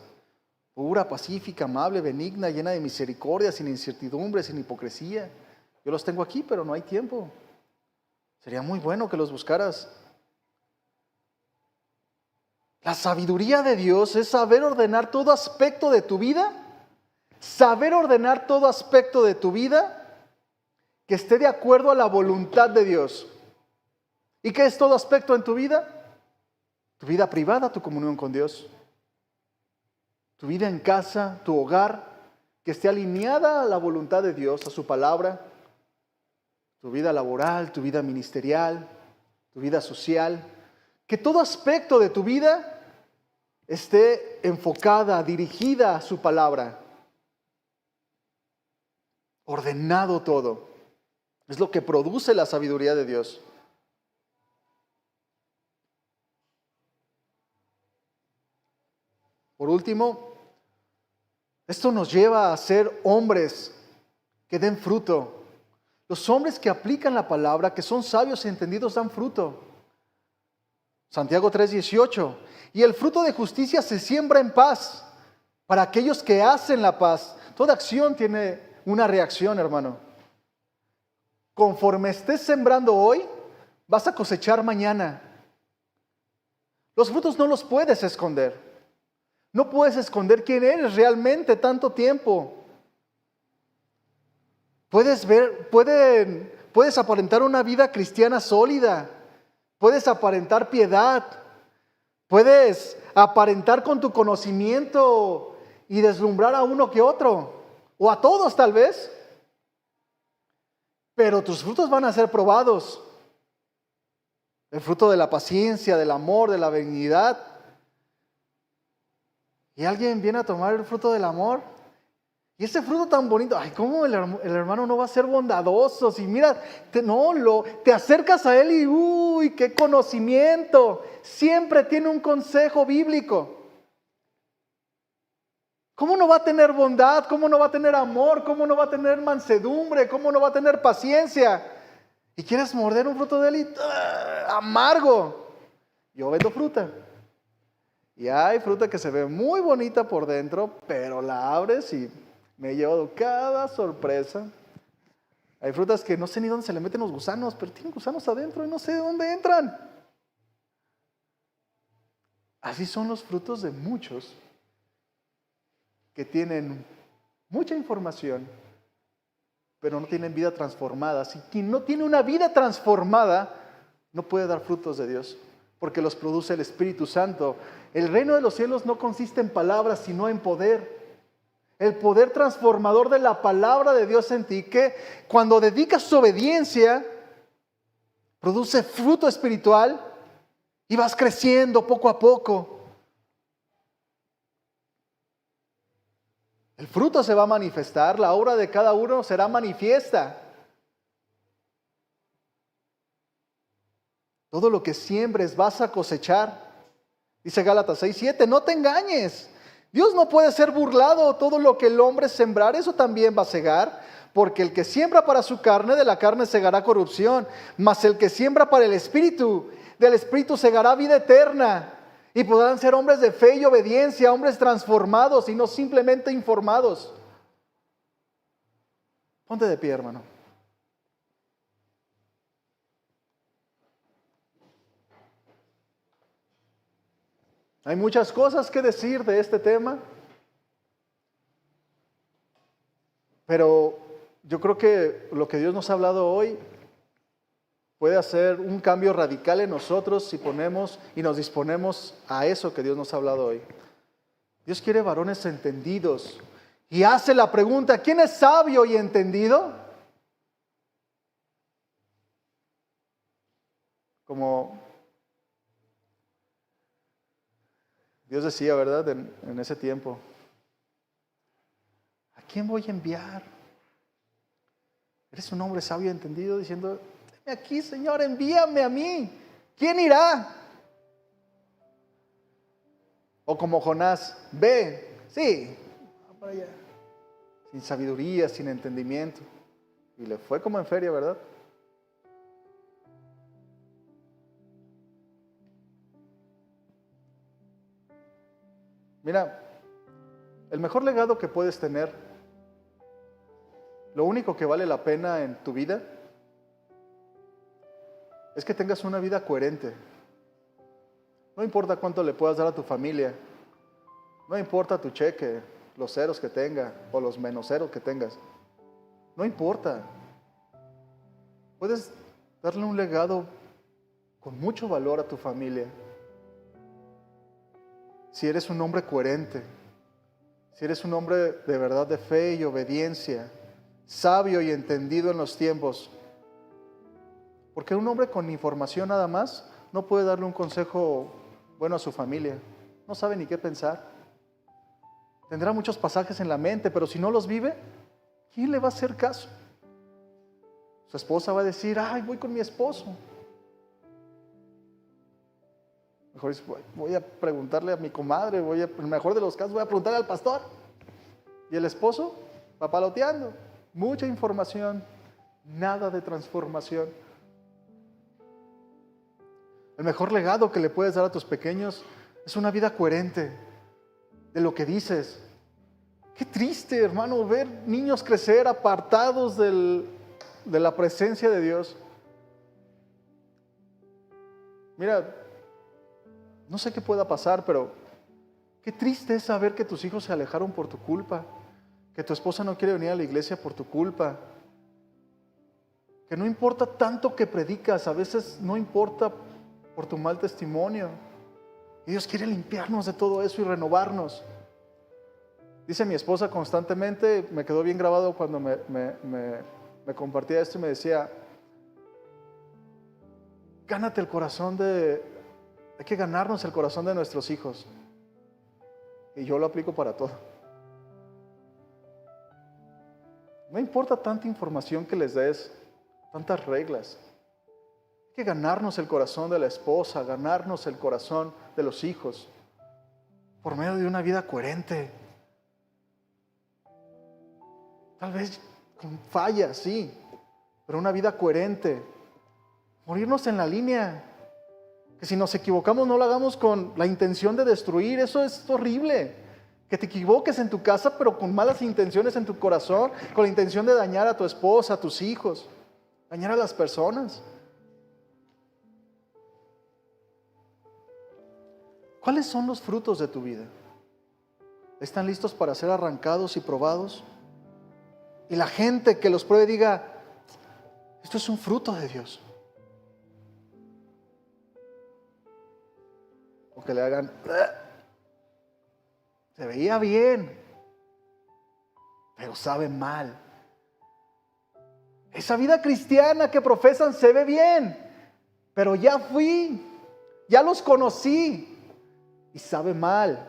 Pura, pacífica, amable, benigna, llena de misericordia, sin incertidumbre, sin hipocresía. Yo los tengo aquí, pero no hay tiempo. Sería muy bueno que los buscaras. La sabiduría de Dios es saber ordenar todo aspecto de tu vida, saber ordenar todo aspecto de tu vida que esté de acuerdo a la voluntad de Dios. ¿Y qué es todo aspecto en tu vida? Tu vida privada, tu comunión con Dios. Tu vida en casa, tu hogar, que esté alineada a la voluntad de Dios, a su palabra. Tu vida laboral, tu vida ministerial, tu vida social. Que todo aspecto de tu vida esté enfocada, dirigida a su palabra. Ordenado todo. Es lo que produce la sabiduría de Dios. Por último, esto nos lleva a ser hombres que den fruto. Los hombres que aplican la palabra, que son sabios y entendidos, dan fruto. Santiago 3:18. Y el fruto de justicia se siembra en paz para aquellos que hacen la paz. Toda acción tiene una reacción, hermano. Conforme estés sembrando hoy, vas a cosechar mañana. Los frutos no los puedes esconder. No puedes esconder quién eres realmente tanto tiempo. Puedes aparentar una vida cristiana sólida. Puedes aparentar piedad. Puedes aparentar con tu conocimiento y deslumbrar a uno que otro. O a todos tal vez. Pero tus frutos van a ser probados. El fruto de la paciencia, del amor, de la benignidad. Y alguien viene a tomar el fruto del amor Y ese fruto tan bonito, ay, ¿cómo el hermano no va a ser bondadoso? Si mira, te acercas a él y ¡uy, qué conocimiento! Siempre tiene un consejo bíblico. ¿Cómo no va a tener bondad? ¿Cómo no va a tener amor? ¿Cómo no va a tener mansedumbre? ¿Cómo no va a tener paciencia? Y quieres morder un fruto de él y amargo. Yo vendo fruta. Y hay fruta que se ve muy bonita por dentro, pero la abres y me he llevado cada sorpresa. Hay frutas que no sé ni dónde se le meten los gusanos, pero tienen gusanos adentro y no sé de dónde entran. Así son los frutos de muchos que tienen mucha información, pero no tienen vida transformada. Si quien no tiene una vida transformada, no puede dar frutos de Dios, porque los produce el Espíritu Santo. El reino de los cielos no consiste en palabras, sino en poder. El poder transformador de la palabra de Dios en ti, que cuando dedicas su obediencia, produce fruto espiritual y vas creciendo poco a poco. El fruto se va a manifestar, la obra de cada uno será manifiesta. Todo lo que siembres vas a cosechar. Dice Gálatas 6:7, no te engañes. Dios no puede ser burlado. Todo lo que el hombre sembrar, eso también va a segar. Porque el que siembra para su carne, de la carne segará corrupción. Mas el que siembra para el Espíritu, del Espíritu segará vida eterna. Y podrán ser hombres de fe y obediencia, hombres transformados y no simplemente informados. Ponte de pie, hermano. Hay muchas cosas que decir de este tema, pero yo creo que lo que Dios nos ha hablado hoy puede hacer un cambio radical en nosotros si ponemos y nos disponemos a eso que Dios nos ha hablado hoy. Dios quiere varones entendidos y hace la pregunta, ¿quién es sabio y entendido? Como Dios decía, ¿verdad? En ese tiempo, ¿a quién voy a enviar? Eres un hombre sabio y entendido diciendo, dime aquí, Señor, envíame a mí. ¿Quién irá? O como Jonás, ve, sí, va para allá. Sin sabiduría, sin entendimiento. Y le fue como en feria, ¿verdad? Mira, el mejor legado que puedes tener, lo único que vale la pena en tu vida, es que tengas una vida coherente. No importa cuánto le puedas dar a tu familia, no importa tu cheque, los ceros que tenga o los menos ceros que tengas, no importa. Puedes darle un legado con mucho valor a tu familia. Si eres un hombre coherente, si eres un hombre de verdad de fe y obediencia, sabio y entendido en los tiempos. Porque un hombre con información nada más no puede darle un consejo bueno a su familia. No sabe ni qué pensar. Tendrá muchos pasajes en la mente, pero si no los vive, ¿quién le va a hacer caso? Su esposa va a decir, ay, voy con mi esposo. Mejor voy a preguntarle a mi comadre, en el mejor de los casos voy a preguntarle al pastor. Y el esposo papaloteando. Mucha información, nada de transformación. El mejor legado que le puedes dar a tus pequeños es una vida coherente de lo que dices. Qué triste, hermano, ver niños crecer apartados de la presencia de Dios. Mira, no sé qué pueda pasar, pero qué triste es saber que tus hijos se alejaron por tu culpa, que tu esposa no quiere venir a la iglesia por tu culpa, que no importa tanto que predicas, a veces no importa por tu mal testimonio. Y Dios quiere limpiarnos de todo eso y renovarnos. Dice mi esposa constantemente, me quedó bien grabado cuando me compartía esto y me decía, gánate el corazón hay que ganarnos el corazón de nuestros hijos. Y yo lo aplico para todo. No importa tanta información que les des, tantas reglas. Hay que ganarnos el corazón de la esposa, ganarnos el corazón de los hijos, por medio de una vida coherente. Tal vez con fallas, sí, pero una vida coherente. Morirnos en la línea. Que si nos equivocamos no lo hagamos con la intención de destruir. Eso es horrible. Que te equivoques en tu casa, pero con malas intenciones en tu corazón, con la intención de dañar a tu esposa, a tus hijos, dañar a las personas. ¿Cuáles son los frutos de tu vida? ¿Están listos para ser arrancados y probados? Y la gente que los pruebe diga, esto es un fruto de Dios. O que le hagan, se veía bien, pero sabe mal. Esa vida cristiana que profesan se ve bien, pero ya fui, ya los conocí y sabe mal.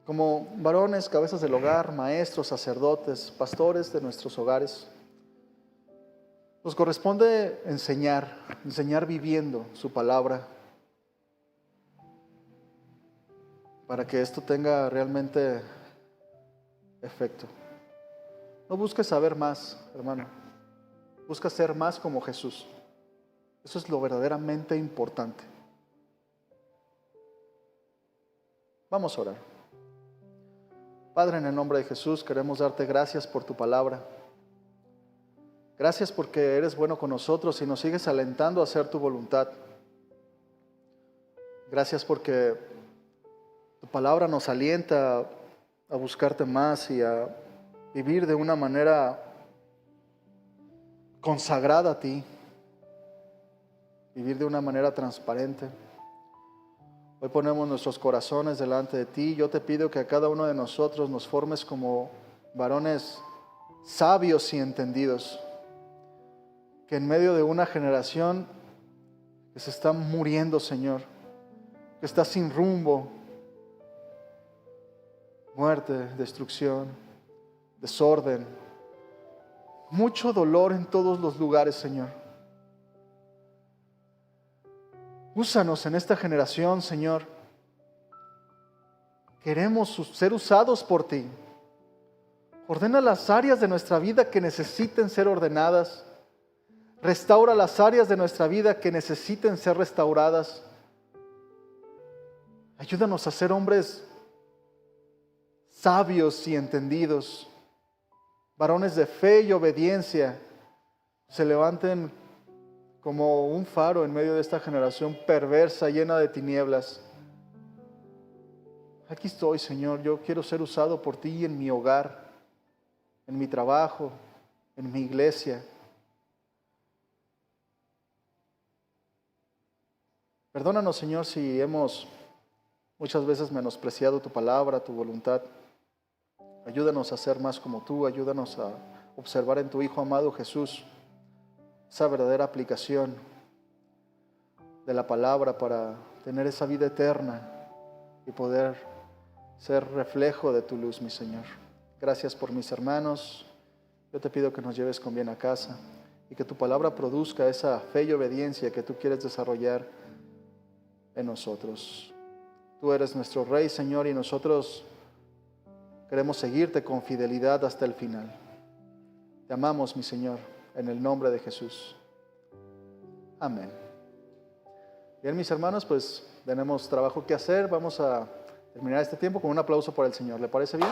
Como varones, cabezas del hogar, maestros, sacerdotes, pastores de nuestros hogares, nos corresponde enseñar viviendo su palabra, para que esto tenga realmente efecto. No busques saber más, hermano. Busca ser más como Jesús. Eso es lo verdaderamente importante. Vamos a orar. Padre, en el nombre de Jesús, queremos darte gracias por tu palabra. Gracias porque eres bueno con nosotros y nos sigues alentando a hacer tu voluntad. Gracias porque tu palabra nos alienta a buscarte más y a vivir de una manera consagrada a ti. Vivir de una manera transparente. Hoy ponemos nuestros corazones delante de ti. Yo te pido que a cada uno de nosotros nos formes como varones sabios y entendidos. Que en medio de una generación que se está muriendo, Señor, que está sin rumbo, muerte, destrucción, desorden, mucho dolor en todos los lugares, Señor. Úsanos en esta generación, Señor. Queremos ser usados por ti. Ordena las áreas de nuestra vida que necesiten ser ordenadas. Restaura las áreas de nuestra vida que necesiten ser restauradas. Ayúdanos a ser hombres sabios y entendidos. Varones de fe y obediencia. Se levanten como un faro en medio de esta generación perversa, llena de tinieblas. Aquí estoy, Señor. Yo quiero ser usado por ti en mi hogar, en mi trabajo, en mi iglesia. Perdónanos, Señor, si hemos muchas veces menospreciado tu palabra, tu voluntad. Ayúdanos a ser más como tú. Ayúdanos a observar en tu Hijo amado Jesús esa verdadera aplicación de la palabra para tener esa vida eterna y poder ser reflejo de tu luz, mi Señor. Gracias por mis hermanos. Yo te pido que nos lleves con bien a casa y que tu palabra produzca esa fe y obediencia que tú quieres desarrollar en nosotros. Tú eres nuestro Rey, Señor, y nosotros queremos seguirte con fidelidad hasta el final. Te amamos, mi Señor, en el nombre de Jesús. Amén. Bien, mis hermanos, pues tenemos trabajo que hacer. Vamos a terminar este tiempo con un aplauso para el Señor. ¿Le parece bien?